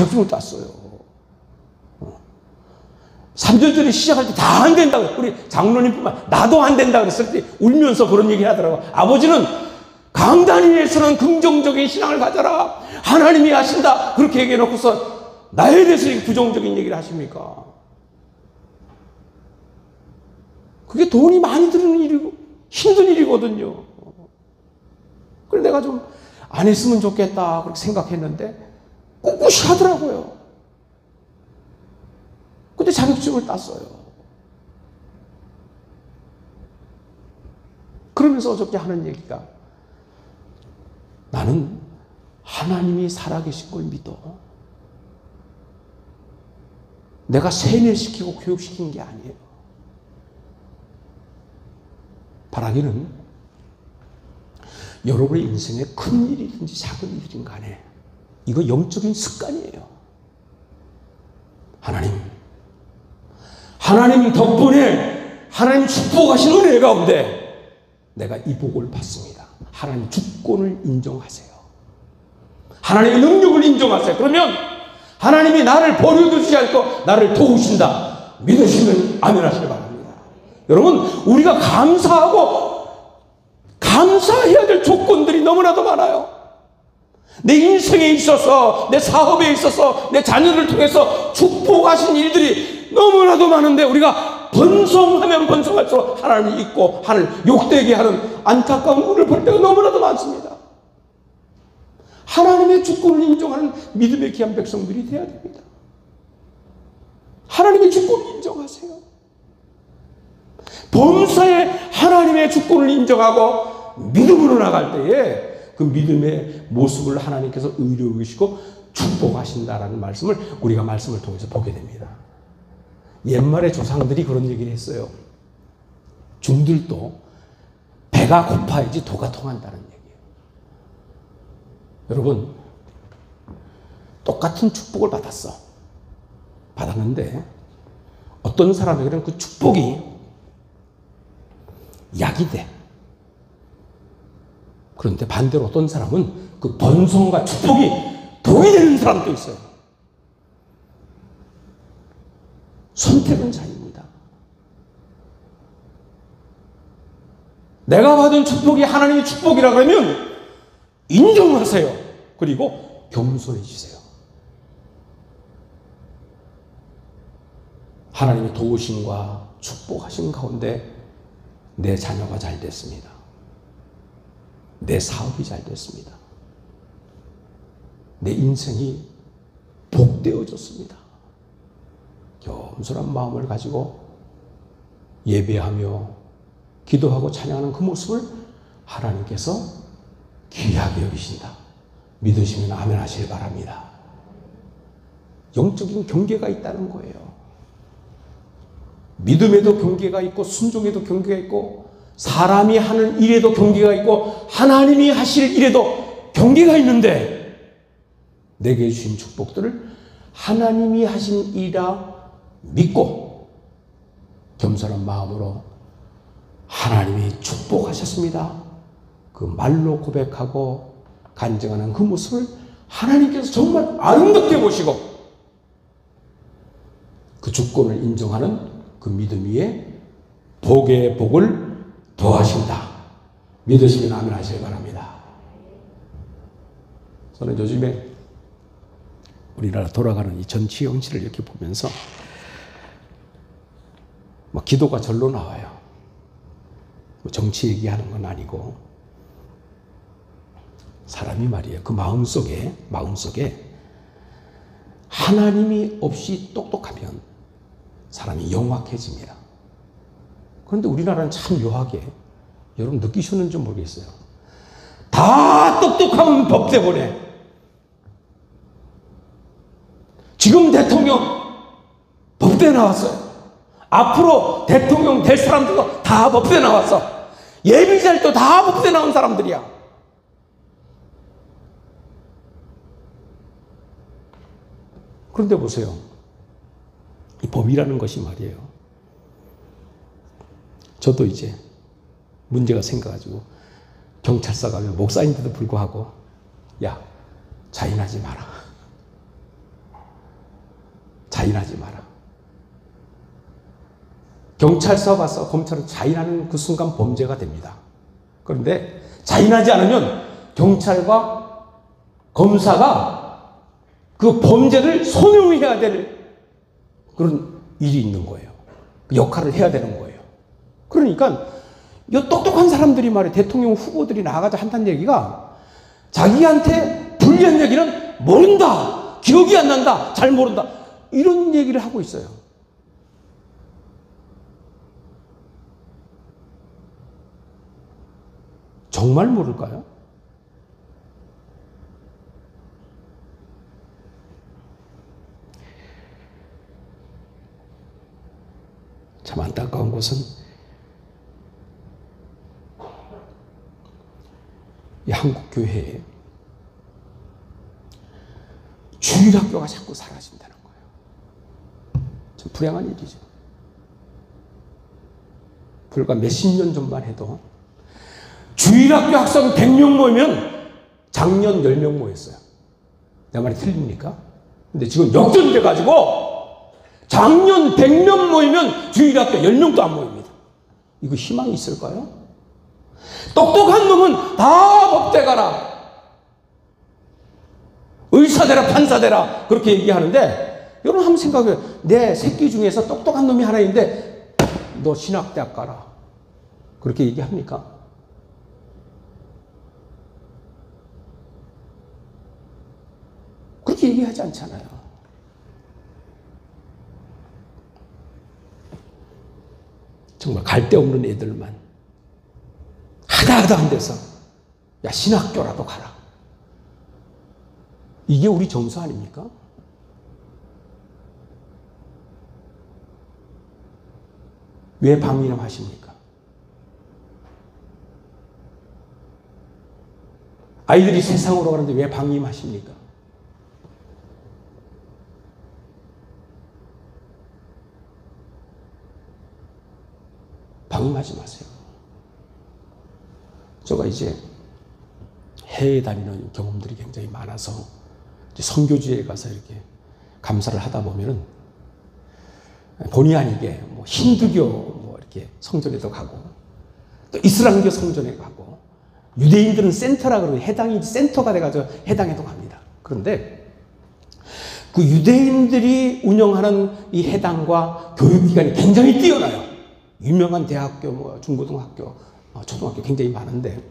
자격증을 땄어요. 3년 전에 시작할 때 다 안 된다고. 우리 장로님뿐만 나도 안 된다고 그랬을 때 울면서 그런 얘기 하더라고. 아버지는 강단 위에서는 긍정적인 신앙을 가져라. 하나님이 하신다. 그렇게 얘기해 놓고서 나에 대해서 부정적인 얘기를 하십니까? 그게 돈이 많이 드는 일이고 힘든 일이거든요. 그래서 내가 좀 안 했으면 좋겠다 그렇게 생각했는데 꿋꿋이 하더라고요. 근데 자격증을 땄어요. 그러면서 어저께 하는 얘기가 나는 하나님이 살아계신 걸 믿어. 내가 세뇌시키고 교육시킨 게 아니에요. 바라기는 여러분의 인생에 큰 일이든지 작은 일이든 간에 이거 영적인 습관이에요. 하나님 덕분에 하나님 축복하신 은혜 가운데 내가 이 복을 받습니다. 하나님 주권을 인정하세요. 하나님의 능력을 인정하세요. 그러면 하나님이 나를 버려두지 않고 나를 도우신다. 믿으시면 아멘 하시기 바랍니다. 여러분, 우리가 감사해야 될 조건들이 너무나도 많아요. 내 인생에 있어서, 내 사업에 있어서, 내 자녀를 통해서 축복하신 일들이 너무나도 많은데 우리가 번성하면 번성할수록 하나님이 있고 하나님 욕되게 하는 안타까운 우리를 볼 때가 너무나도 많습니다. 하나님의 주권을 인정하는 믿음의 귀한 백성들이 되어야 됩니다. 하나님의 주권을 인정하세요. 범사에 하나님의 주권을 인정하고 믿음으로 나갈 때에 그 믿음의 모습을 하나님께서 의뢰해 주시고 축복하신다라는 말씀을 우리가 말씀을 통해서 보게 됩니다. 옛말에 조상들이 그런 얘기를 했어요. 중들도 배가 고파야지 도가 통한다는 얘기예요. 여러분, 똑같은 축복을 받았는데 어떤 사람에게는 그 축복이 약이 돼. 그런데 반대로 어떤 사람은 그 번성과 축복이 독이 되는 사람도 있어요. 선택은 자유입니다. 내가 받은 축복이 하나님의 축복이라 그러면 인정하세요. 그리고 겸손해지세요. 하나님의 도우심과 축복하신 가운데 내 자녀가 잘 됐습니다. 내 사업이 잘 됐습니다. 내 인생이 복되어졌습니다. 겸손한 마음을 가지고 예배하며 기도하고 찬양하는 그 모습을 하나님께서 귀하게 여기신다. 믿으시면 아멘 하시길 바랍니다. 영적인 경계가 있다는 거예요. 믿음에도 경계가 있고 순종에도 경계가 있고 사람이 하는 일에도 경계가 있고 하나님이 하실 일에도 경계가 있는데 내게 주신 축복들을 하나님이 하신 일이라 믿고 겸손한 마음으로 하나님이 축복하셨습니다. 그 말로 고백하고 간증하는 그 모습을 하나님께서 정말 아름답게 보시고 그 주권을 인정하는 그 믿음 위에 복의 복을 더하신다. 믿으시면 아멘 하시기 바랍니다. 저는 요즘에 우리나라 돌아가는 이 정치 형식을 이렇게 보면서 막 기도가 절로 나와요. 뭐 정치 얘기하는 건 아니고 사람이 말이에요. 그 마음속에 하나님이 없이 똑똑하면 사람이 영악해집니다. 그런데 우리나라는 참 묘하게 여러분 느끼셨는지 모르겠어요. 다 똑똑하면 법대 보내. 지금 대통령 법대 나왔어요. 앞으로 대통령 될 사람들도 다 법대 나왔어. 예비자들도 다 법대 나온 사람들이야. 그런데 보세요. 이 법이라는 것이 말이에요. 저도 이제 문제가 생겨가지고 경찰서 가면 목사인데도 불구하고 야, 자인하지 마라. 자인하지 마라. 경찰서 가서 검찰은 자인하는 그 순간 범죄가 됩니다. 그런데 자인하지 않으면 경찰과 검사가 그 범죄를 소명해야 될 그런 일이 있는 거예요. 그 역할을 해야 되는 거예요. 그러니까 이 똑똑한 사람들이 말이에요. 대통령 후보들이 나가자 한다는 얘기가 자기한테 불리한 얘기는 모른다. 기억이 안 난다. 잘 모른다. 이런 얘기를 하고 있어요. 정말 모를까요? 참 안타까운 것은 이 한국 교회에 주일학교가 자꾸 사라진다는 거예요. 참 불행한 일이죠. 불과 몇십 년 전만 해도 주일학교 학생 100명 모이면 작년 10명 모였어요. 내 말이 틀립니까? 근데 지금 역전돼가지고 작년 100명 모이면 주일학교 10명도 안 모입니다. 이거 희망이 있을까요? 똑똑한 놈은 다 법대 가라. 의사 되라, 판사 되라. 그렇게 얘기하는데 여러분 한번 생각해요. 내 새끼 중에서 똑똑한 놈이 하나 있는데 너 신학대학 가라. 그렇게 얘기합니까? 그렇게 얘기하지 않잖아요. 정말 갈 데 없는 애들만 하다 한 데서 야 신학교라도 가라. 이게 우리 점수 아닙니까? 왜 방임하십니까? 아이들이 세상으로 가는데 왜 방임하십니까? 방임하지 마세요. 제가 이제 해외에 다니는 경험들이 굉장히 많아서 선교지에 가서 이렇게 감사를 하다 보면은 본의 아니게 뭐 힌두교 뭐 이렇게 성전에도 가고 또 이슬람교 성전에 가고 유대인들은 센터라 그러고 해당이 센터가 돼가지고 해당에도 갑니다. 그런데 그 유대인들이 운영하는 이 해당과 교육기관이 굉장히 뛰어나요. 유명한 대학교, 뭐 중고등학교, 초등학교 굉장히 많은데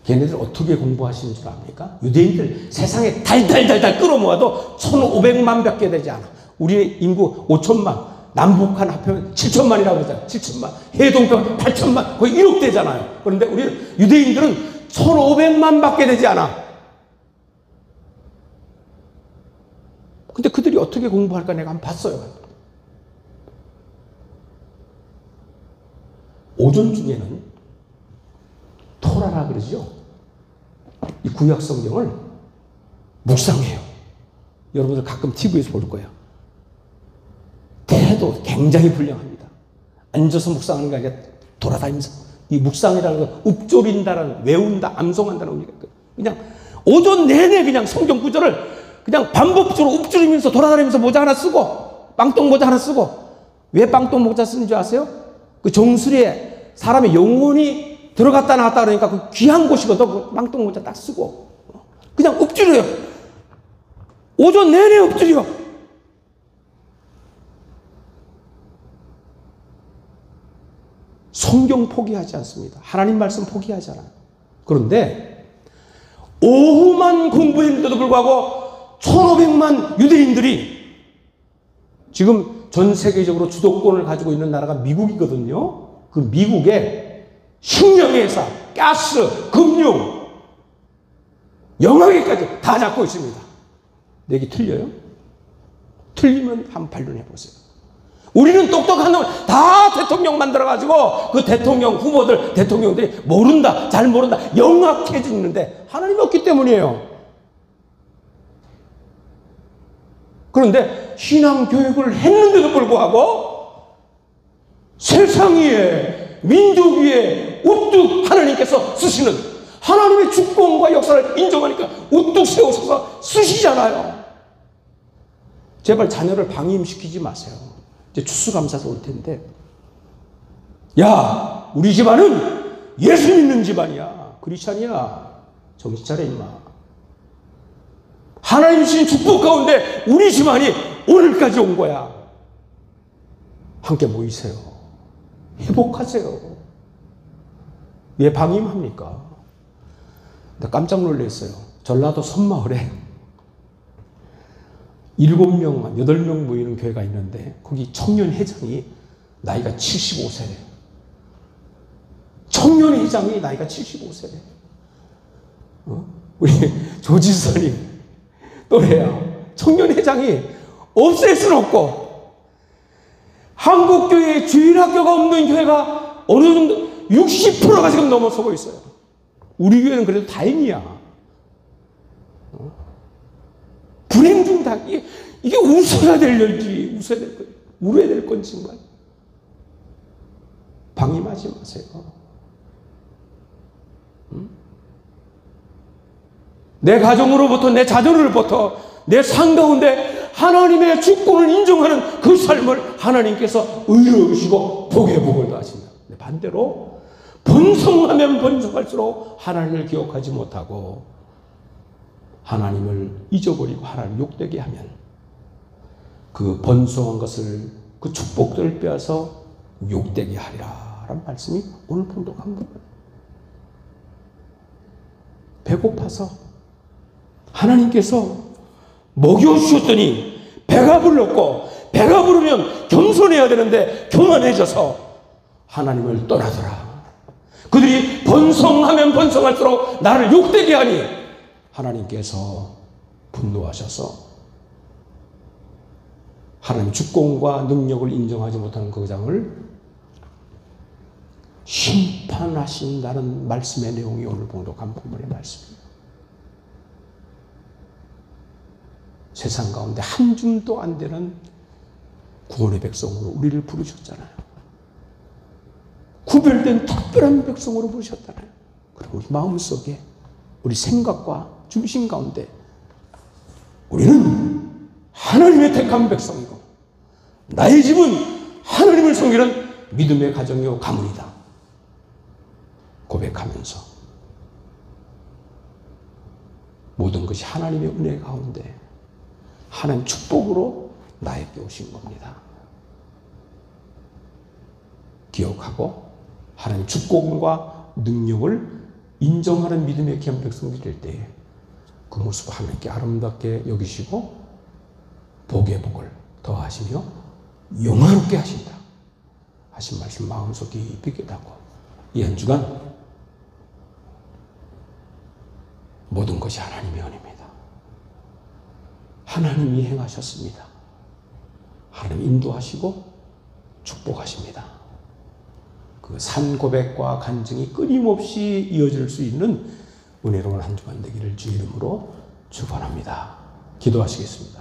걔네들 어떻게 공부하시는 줄 압니까? 유대인들 세상에 달달달달 끌어모아도 1,500만 밖에 되지 않아. 우리 인구 5천만, 남북한 합하면 7천만이라고 그러잖아요. 7천만, 해동평 8천만, 거의 1억 되잖아요. 그런데 우리 유대인들은 1,500만 밖에 되지 않아. 근데 그들이 어떻게 공부할까 내가 한번 봤어요. 오전 중에는 토라라 그러죠. 이 구약 성경을 묵상해요. 여러분들 가끔 TV에서 볼 거예요. 태도 굉장히 불량합니다. 앉아서 묵상하는 게 아니라 돌아다니면서 이 묵상이라는 건 읊조린다라는 외운다, 암송한다는 의미가 그냥 오전 내내 그냥 성경 구절을 그냥 반복적으로 읊조리면서 돌아다니면서 모자 하나 쓰고 빵똥 모자 하나 쓰고 왜 빵똥 모자 쓰는 줄 아세요? 그 정수리에 사람의 영혼이 들어갔다 나왔다 그러니까 그 귀한 곳이거든. 그 빵똥 모자 딱 쓰고 그냥 읊조려요. 오전 내내 읊조려. 성경 포기하지 않습니다. 하나님 말씀 포기하잖아요. 그런데 오후만 공부했는데도 불구하고 1,500만 유대인들이 지금 전 세계적으로 주도권을 가지고 있는 나라가 미국이거든요. 그 미국의 식량회사, 가스, 금융, 영화계까지 다 잡고 있습니다. 내기 틀려요? 틀리면 한번 반론해 보세요. 우리는 똑똑한 놈을 다 대통령 만들어가지고 그 대통령 후보들, 대통령들이 모른다, 잘 모른다, 영악해지는데 하나님이 없기 때문이에요. 그런데 신앙교육을 했는데도 불구하고 세상 위에, 민족 위에 우뚝 하나님께서 쓰시는 하나님의 주권과 역사를 인정하니까 우뚝 세우셔서 쓰시잖아요. 제발 자녀를 방임시키지 마세요. 이제 추수감사서 올 텐데, 야, 우리 집안은 예수 믿는 집안이야. 크리스찬이야. 정신 차려 임마. 하나님 주신 축복 가운데 우리 집안이 오늘까지 온 거야. 함께 모이세요. 회복하세요. 왜 방임합니까? 나 깜짝 놀랐어요. 전라도 섬마을에 7명, 8명 모이는 교회가 있는데 거기 청년 회장이 나이가 75세래. 청년 회장이 나이가 75세래. 우리 조지선님 또래야. 청년 회장이 없앨 수는 없고, 한국교회에 주일학교가 없는 교회가 어느 정도 60%가 지금 넘어서고 있어요. 우리 교회는 그래도 다행이야. 불행 중 다, 이게 웃어야 될 일지, 웃어야 될 건, 울어야 될 건지, 방임하지 마세요. 내 가정으로부터, 내 자녀로부터, 내 삶 가운데 하나님의 주권을 인정하는 그 삶을 하나님께서 의로우시고 복의 복을 더하신다. 반대로 번성하면 번성할수록 하나님을 기억하지 못하고 하나님을 잊어버리고 하나님을 욕되게 하면 그 번성한 것을, 그 축복들을 빼앗아 욕되게 하리라 라는 말씀이 오늘 본독한 거예요. 배고파서 하나님께서 먹여주셨더니 배가 불렀고, 배가 부르면 겸손해야 되는데 교만해져서 하나님을 떠나더라. 그들이 번성하면 번성할수록 나를 욕되게 하니 하나님께서 분노하셔서 하나님의 주권과 능력을 인정하지 못하는 그 장을 심판하신다는 말씀의 내용이 오늘 봉독한 본문의 말씀입니다. 세상 가운데 한 줌도 안 되는 구원의 백성으로 우리를 부르셨잖아요. 구별된 특별한 백성으로 부르셨잖아요. 그럼 우리 마음속에, 우리 생각과 중심 가운데 우리는 하나님의 택한 백성이고 나의 집은 하나님을 섬기는 믿음의 가정이요 가문이다 고백하면서 모든 것이 하나님의 은혜 가운데 하나님 축복으로 나에게 오신 겁니다. 기억하고 하나님 축복과 능력을 인정하는 믿음의 귀한 백성들이 될 때에 그 모습을 하나님께 아름답게 여기시고 복의 복을 더하시며 영화롭게 하신다 하신 말씀 마음속 깊이 깨닫고 이 한 주간 모든 것이 하나님의 은혜입니다. 하나님이 행하셨습니다. 하나님 인도하시고 축복하십니다. 그 산 고백과 간증이 끊임없이 이어질 수 있는 은혜로운 한 주간 되기를 주의 이름으로 축원합니다. 기도하시겠습니다.